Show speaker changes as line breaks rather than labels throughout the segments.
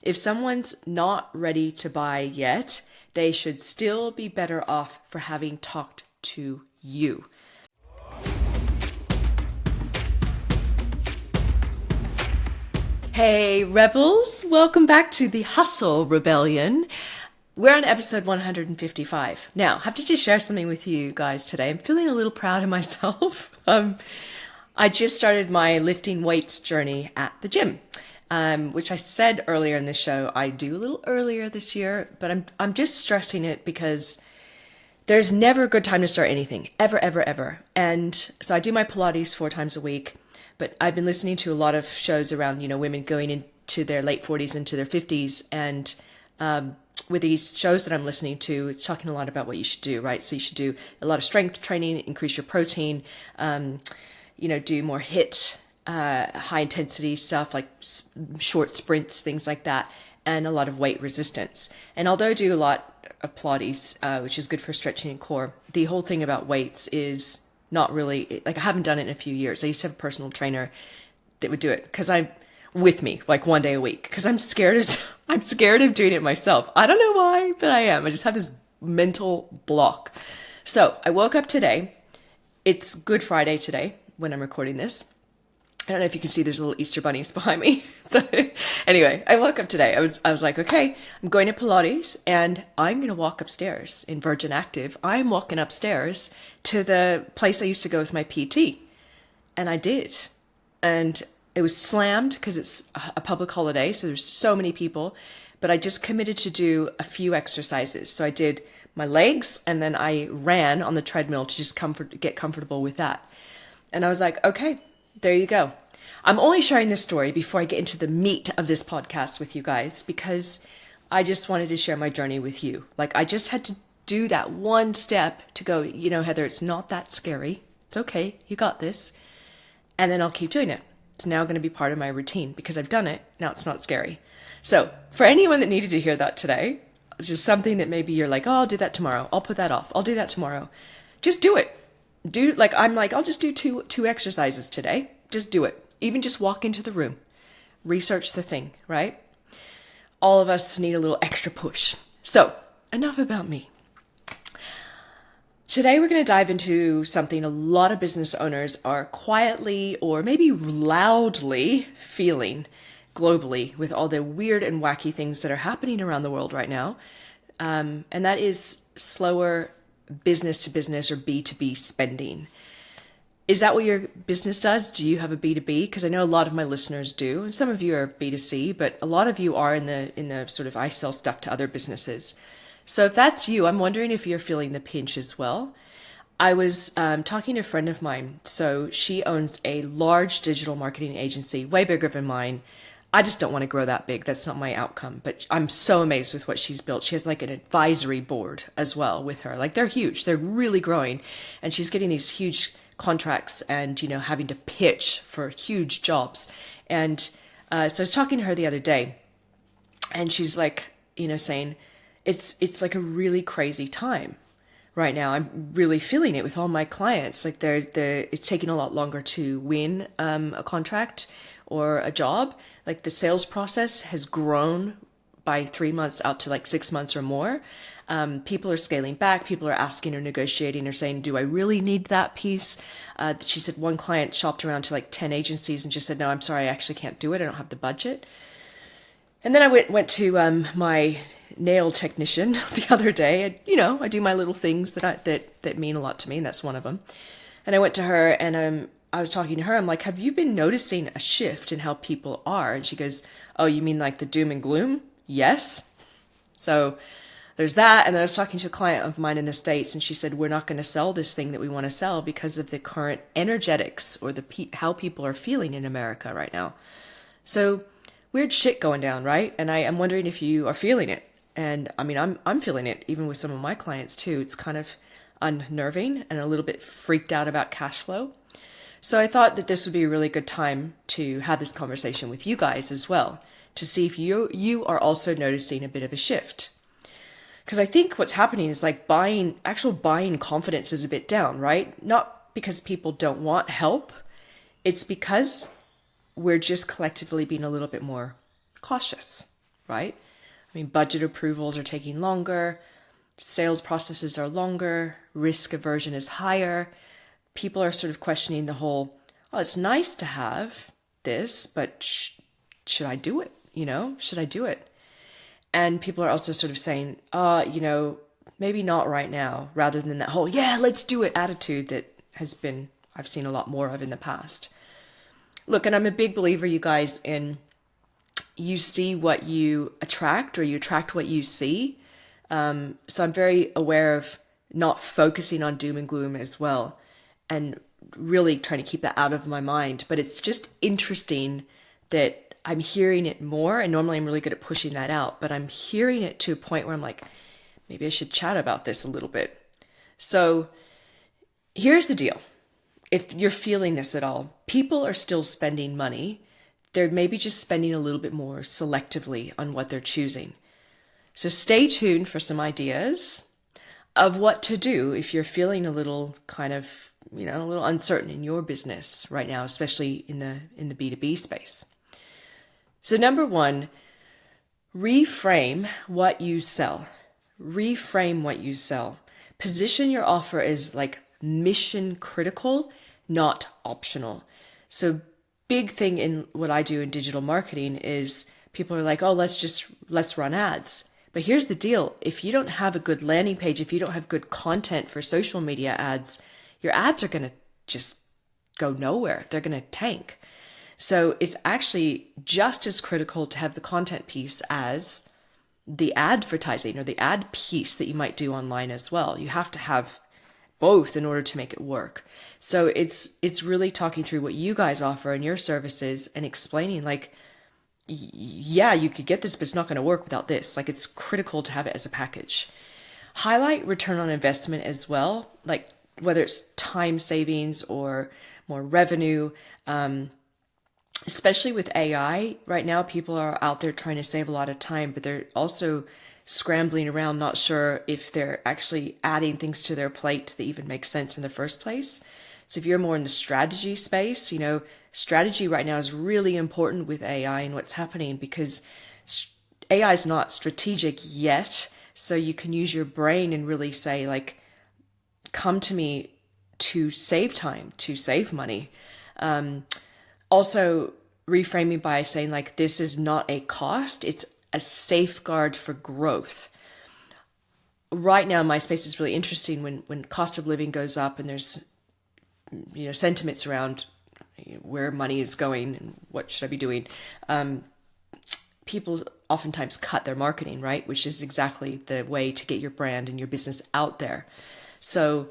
If someone's not ready to buy yet, they should still be better off for having talked to you. Hey Rebels, welcome back to the Hustle Rebellion. We're on episode 155. Now, I have to just share something with you guys today. I'm feeling a little proud of myself. I just started my lifting weights journey at the gym, which I said earlier in the show I do a little earlier this year, but I'm just stressing it because there's never a good time to start anything, ever, ever, ever. And so I do my Pilates 4 times a week, but I've been listening to a lot of shows around, women going into their late 40s, into their 50s, and with these shows that I'm listening to, it's talking a lot about what you should do, right? So you should do a lot of strength training, increase your protein, do more HIIT, high intensity stuff like short sprints, things like that, and a lot of weight resistance. And although I do a lot of Pilates, which is good for stretching and core, the whole thing about weights is not really, like I haven't done it in a few years. I used to have a personal trainer that would do it because I'm with me like one day a week because I'm scared of doing it myself. I don't know why, but I am. I just have this mental block. So I woke up today. It's Good Friday today when I'm recording this. I don't know if you can see there's little Easter bunnies behind me. Anyway, I woke up today. I was like, okay, I'm going to Pilates and I'm going to walk upstairs in Virgin Active. I'm walking upstairs to the place I used to go with my PT. And I did. And it was slammed because it's a public holiday, so there's so many people. But I just committed to do a few exercises. So I did my legs and then I ran on the treadmill to just get comfortable with that. And I was like, okay, there you go. I'm only sharing this story before I get into the meat of this podcast with you guys because I just wanted to share my journey with you. Like I just had to do that one step to go, Heather, it's not that scary. It's okay. You got this. And then I'll keep doing it. It's now going to be part of my routine because I've done it. Now it's not scary. So for anyone that needed to hear that today, just something that maybe you're like, oh, I'll do that tomorrow. I'll put that off. I'll do that tomorrow. Just do it. I'll just do two exercises today. Just do it. Even just walk into the room. Research the thing, right? All of us need a little extra push. So enough about me. Today, we're going to dive into something a lot of business owners are quietly or maybe loudly feeling globally with all the weird and wacky things that are happening around the world right now. And that is slower business to business or B2B spending. Is that what your business does? Do you have a B2B? Because I know a lot of my listeners do, and some of you are B2C, but a lot of you are in the sort of I sell stuff to other businesses. So if that's you, I'm wondering if you're feeling the pinch as well. I was talking to a friend of mine. So she owns a large digital marketing agency, way bigger than mine. I just don't want to grow that big. That's not my outcome. But I'm so amazed with what she's built. She has like an advisory board as well with her. Like they're huge. They're really growing. And she's getting these huge contracts and, having to pitch for huge jobs. And so I was talking to her the other day and she's like, saying, it's like a really crazy time right now. I'm really feeling it with all my clients. Like it's taking a lot longer to win a contract or a job. Like the sales process has grown by 3 months out to like 6 months or more. People are scaling back. People are asking or negotiating or saying, do I really need that piece? She said one client shopped around to like 10 agencies and just said, no, I'm sorry, I actually can't do it. I don't have the budget. And then I went to my nail technician the other day. And, I do my little things that mean a lot to me, and that's one of them. And I went to her and I was talking to her. I'm like, have you been noticing a shift in how people are? And she goes, oh, you mean like the doom and gloom? Yes. So there's that. And then I was talking to a client of mine in the States, and she said, we're not going to sell this thing that we want to sell because of the current energetics or how people are feeling in America right now. So weird shit going down, right? And I'm wondering if you are feeling it. And I mean, I'm feeling it even with some of my clients too. It's kind of unnerving and a little bit freaked out about cash flow. So I thought that this would be a really good time to have this conversation with you guys as well, to see if you are also noticing a bit of a shift. Because I think what's happening is like buying confidence is a bit down, right? Not because people don't want help. It's because we're just collectively being a little bit more cautious. right? I mean, budget approvals are taking longer, sales processes are longer, risk aversion is higher. People are sort of questioning the whole, oh, it's nice to have this, but should I do it? Should I do it? And people are also sort of saying, maybe not right now, rather than that whole, yeah, let's do it attitude that I've seen a lot more of in the past. Look, and I'm a big believer, you guys, in you see what you attract, or you attract what you see. So I'm very aware of not focusing on doom and gloom as well, and really trying to keep that out of my mind. But it's just interesting that I'm hearing it more, and normally I'm really good at pushing that out, but I'm hearing it to a point where I'm like, maybe I should chat about this a little bit. So here's the deal. If you're feeling this at all, people are still spending money. They're maybe just spending a little bit more selectively on what they're choosing. So stay tuned for some ideas of what to do if you're feeling a little kind of, a little uncertain in your business right now, especially in the B2B space. So number one, reframe what you sell. Reframe what you sell. Position your offer as like mission critical, not optional. So big thing in what I do in digital marketing is people are like, oh, let's run ads. But here's the deal. If you don't have a good landing page, if you don't have good content for social media ads, your ads are going to just go nowhere. They're going to tank. So it's actually just as critical to have the content piece as the advertising or the ad piece that you might do online as well. You have to have both in order to make it work. So it's really talking through what you guys offer and your services and explaining like, yeah, you could get this, but it's not going to work without this. Like, it's critical to have it as a package. Highlight return on investment as well, like whether it's time savings or more revenue. Especially with AI right now, people are out there trying to save a lot of time, but they're also scrambling around, not sure if they're actually adding things to their plate that even make sense in the first place. So if you're more in the strategy space, strategy right now is really important with AI and what's happening, because AI is not strategic yet. So you can use your brain and really say, like, come to me to save time, to save money. Also reframing by saying, like, this is not a cost, it's a safeguard for growth. Right now, my space is really interesting when cost of living goes up and there's, sentiments around where money is going and what should I be doing. People oftentimes cut their marketing, right? Which is exactly the way to get your brand and your business out there. So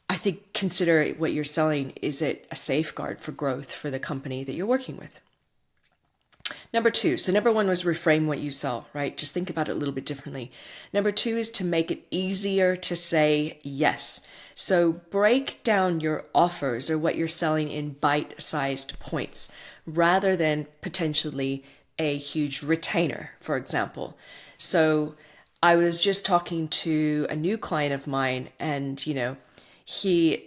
I think consider what you're selling. Is it a safeguard for growth for the company that you're working with? Number two, so number one was reframe what you sell, right? Just think about it a little bit differently. Number two is to make it easier to say yes. So break down your offers or what you're selling in bite-sized points rather than potentially a huge retainer, for example. So I was just talking to a new client of mine, and, he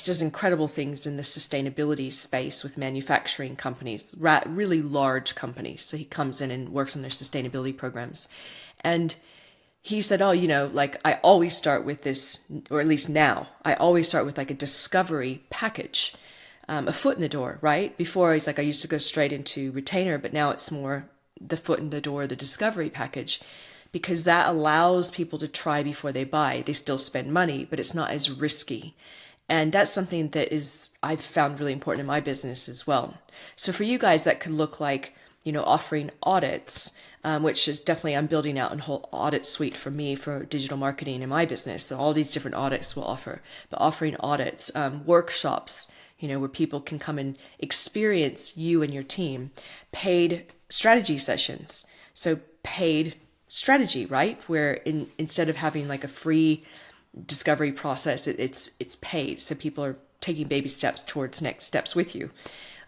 does incredible things in the sustainability space with manufacturing companies, really large companies. So he comes in and works on their sustainability programs. And he said, oh, I always start with this, or at least now, I always start with like a discovery package, a foot in the door, right? Before, he's like, I used to go straight into retainer, but now it's more the foot in the door, the discovery package, because that allows people to try before they buy. They still spend money, but it's not as risky. And that's something that I've found really important in my business as well. So for you guys, that could look like, offering audits, which is definitely, I'm building out a whole audit suite for me for digital marketing in my business. So all these different audits will offer, but offering audits, workshops, where people can come and experience you and your team, paid strategy sessions. So paid strategy, right? Where instead of having like a free discovery process, it's paid. So people are taking baby steps towards next steps with you.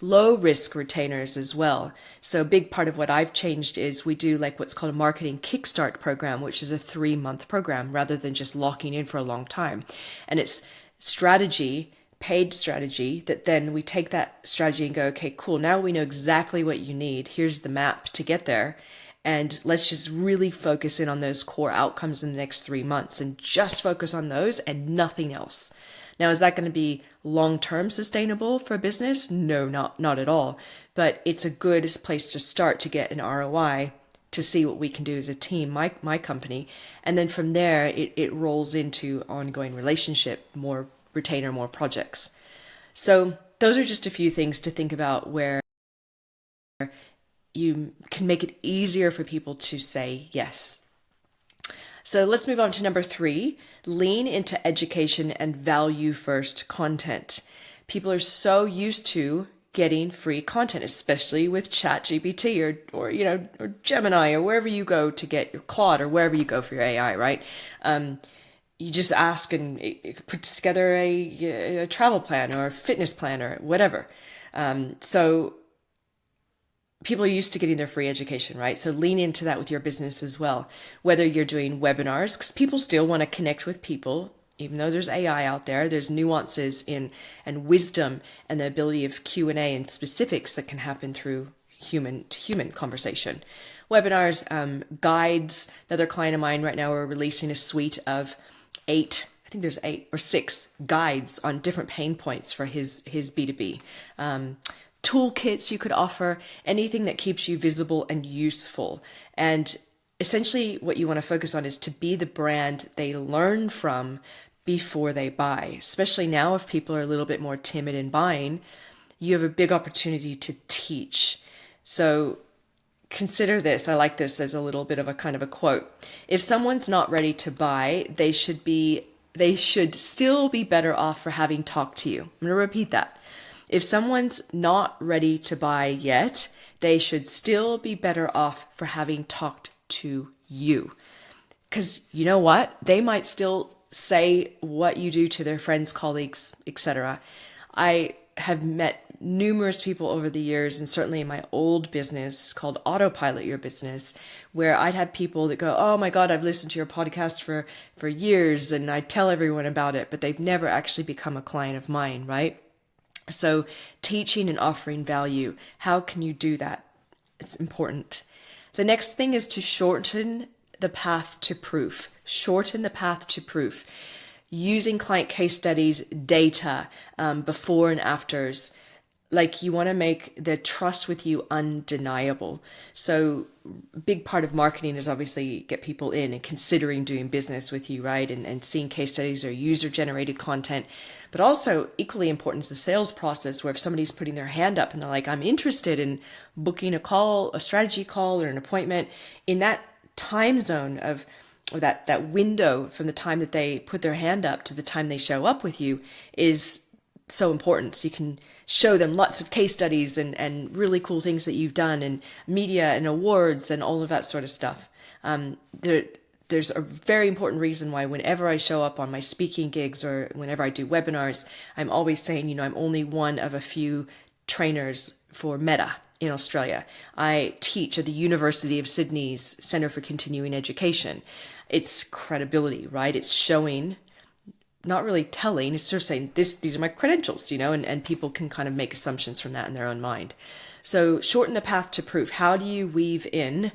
Low risk retainers as well. So a big part of what I've changed is we do like what's called a marketing kickstart program, which is a 3-month program rather than just locking in for a long time. And it's strategy, paid strategy, that then we take that strategy and go, okay, cool. Now we know exactly what you need. Here's the map to get there. And let's just really focus in on those core outcomes in the next 3 months and just focus on those and nothing else. Now, is that going to be long-term sustainable for a business? No, not at all. But it's a good place to start to get an ROI, to see what we can do as a team, my company. And then from there, it rolls into ongoing relationship, more retainer, more projects. So those are just a few things to think about where you can make it easier for people to say yes. So let's move on to number 3, lean into education and value first content. People are so used to getting free content, especially with ChatGPT or Gemini or wherever you go to get your Claude or wherever you go for your AI, right? You just ask and it puts together a travel plan or a fitness plan or whatever. So people are used to getting their free education, right? So lean into that with your business as well. Whether you're doing webinars, because people still want to connect with people, even though there's AI out there, there's nuances in and wisdom and the ability of Q&A and specifics that can happen through human to human conversation. Webinars, guides. Another client of mine right now, we're releasing a suite of 8, I think there's 8 or 6 guides on different pain points for his B2B. Toolkits you could offer, anything that keeps you visible and useful. And essentially what you want to focus on is to be the brand they learn from before they buy. Especially now, if people are a little bit more timid in buying, you have a big opportunity to teach. So consider this. I like this as a little bit of a kind of a quote. If someone's not ready to buy, they should still be better off for having talked to you. I'm going to repeat that. If someone's not ready to buy yet, they should still be better off for having talked to you. Because you know what? They might still say what you do to their friends, colleagues, etc. I have met numerous people over the years, and certainly in my old business called Autopilot Your Business, where I'd had people that go, oh my God, I've listened to your podcast for years and I tell everyone about it, but they've never actually become a client of mine, right? So teaching and offering value, how can you do that? It's important. The next thing is to shorten the path to proof. Shorten the path to proof. Using client case studies, data, before and afters. Like, you want to make the trust with you undeniable. So a big part of marketing is obviously get people in and considering doing business with you, right? And seeing case studies or user-generated content. But also equally important is the sales process, where if somebody's putting their hand up and they're like, I'm interested in booking a call, a strategy call or an appointment, in that time zone of, or that window from the time that they put their hand up to the time they show up with you is so important. So you can show them lots of case studies and really cool things that you've done and media and awards and all of that sort of stuff. There's a very important reason why whenever I show up on my speaking gigs or whenever I do webinars, I'm always saying, I'm only one of a few trainers for Meta in Australia. I teach at the University of Sydney's Centre for Continuing Education. It's credibility, right? It's showing, not really telling, it's sort of saying these are my credentials, and people can kind of make assumptions from that in their own mind. So shorten the path to proof. How do you weave in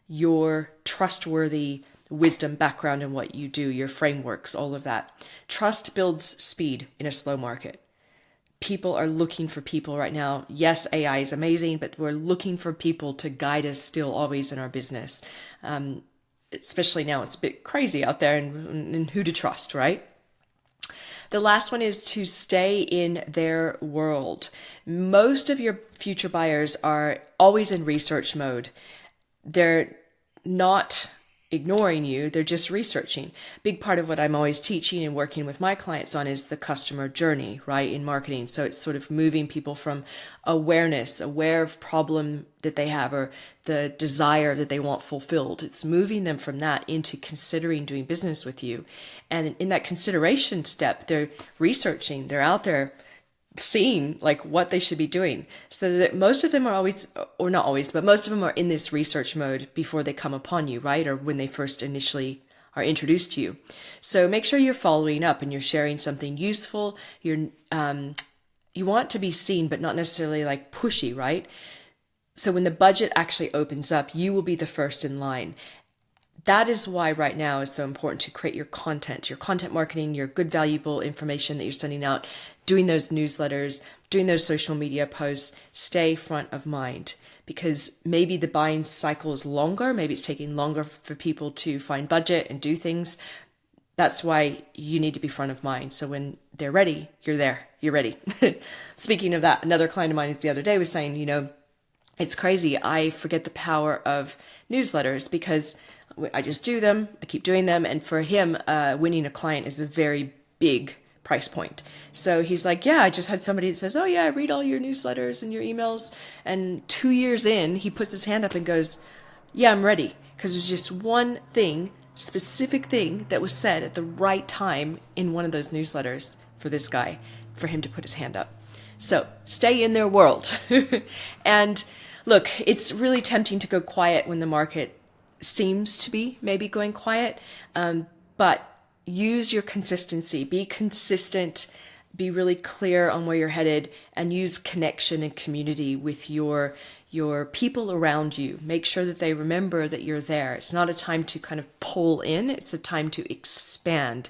your trustworthy wisdom, background, and what you do, your frameworks, all of that? Trust builds speed in a slow market. People are looking for people right now. Yes, AI is amazing, but we're looking for people to guide us still always in our business. Especially now, it's a bit crazy out there and who to trust, right? The last one is to stay in their world. Most of your future buyers are always in research mode. They're not ignoring you, they're just researching. Big part of what I'm always teaching and working with my clients on is the customer journey, right, in marketing. So it's sort of moving people from awareness, aware of problem that they have or the desire that they want fulfilled. It's moving them from that into considering doing business with you. And in that consideration step, they're researching, they're out there seeing like what they should be doing. So that most of them are always, or not always, but most of them are in this research mode before they come upon you, right? Or when they first initially are introduced to you. So make sure you're following up and you're sharing something useful. You want to be seen, but not necessarily like pushy, right? So when the budget actually opens up, you will be the first in line. That is why right now is so important to create your content marketing, your good, valuable information that you're sending out, doing those newsletters, doing those social media posts. Stay front of mind, because maybe the buying cycle is longer. Maybe it's taking longer for people to find budget and do things. That's why you need to be front of mind. So when they're ready, you're there, you're ready. Speaking of that, another client of mine the other day was saying, it's crazy. I forget the power of newsletters because I just do them. I keep doing them. And for him, winning a client is a very big price point. So he's like, yeah, I just had somebody that says, oh yeah, I read all your newsletters and your emails. And 2 years in, he puts his hand up and goes, yeah, I'm ready. Because there's just one thing, specific thing that was said at the right time in one of those newsletters for this guy, for him to put his hand up. So stay in their world. And look, it's really tempting to go quiet when the market seems to be maybe going quiet, but use your consistency. Be consistent, be really clear on where you're headed, and use connection and community with your people around you. Make sure that they remember that you're there. It's not a time to kind of pull in, it's a time to expand.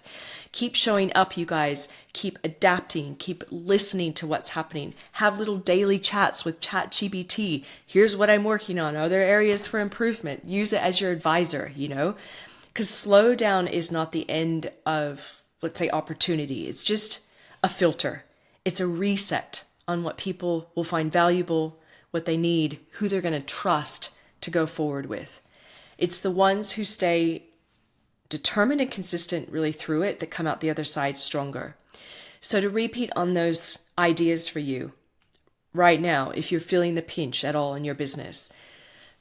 Keep showing up, you guys. Keep adapting. Keep listening to what's happening. Have little daily chats with ChatGPT. Here's what I'm working on. Are there areas for improvement? Use it as your advisor, because slow down is not the end of, let's say, opportunity. It's just a filter. It's a reset on what people will find valuable, what they need, who they're going to trust to go forward with. It's the ones who stay determined and consistent really through it that come out the other side stronger. So to repeat on those ideas for you right now, if you're feeling the pinch at all in your business,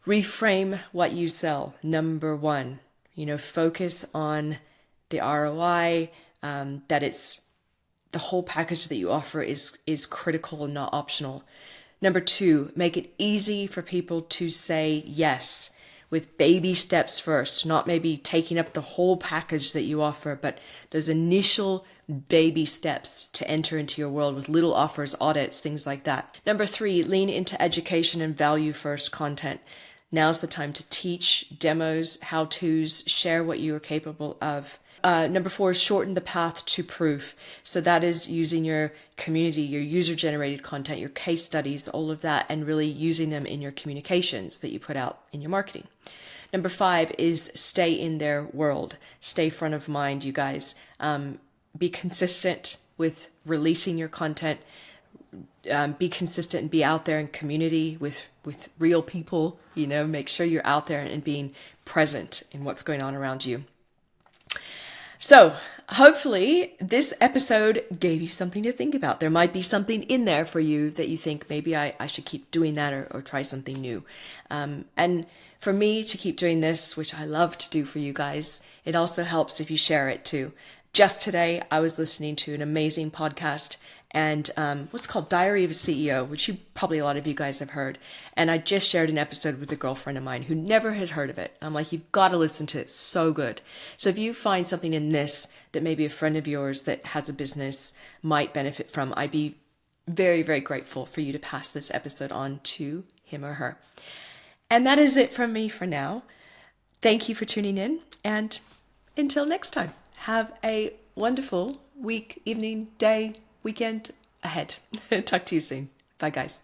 reframe what you sell. Number one, focus on the ROI, that it's the whole package that you offer is critical and not optional. Number two, make it easy for people to say yes, with baby steps first, not maybe taking up the whole package that you offer, but those initial baby steps to enter into your world with little offers, audits, things like that. Number three, lean into education and value first content. Now's the time to teach, demos, how-tos, share what you are capable of. Number four is shorten the path to proof. So that is using your community, your user-generated content, your case studies, all of that, and really using them in your communications that you put out in your marketing. Number five is stay in their world. Stay front of mind, you guys. Be consistent with releasing your content. Be consistent and be out there in community with real people. Make sure you're out there and being present in what's going on around you. So hopefully this episode gave you something to think about. There might be something in there for you that you think maybe I should keep doing that or try something new. And for me to keep doing this, which I love to do for you guys, it also helps if you share it too. Just today, I was listening to an amazing podcast and what's called Diary of a CEO, which probably a lot of you guys have heard. And I just shared an episode with a girlfriend of mine who never had heard of it. I'm like, you've got to listen to it. It's so good. So if you find something in this that maybe a friend of yours that has a business might benefit from, I'd be very, very grateful for you to pass this episode on to him or her. And that is it from me for now. Thank you for tuning in. And until next time, have a wonderful week, evening, day, weekend ahead. Talk to you soon. Bye, guys.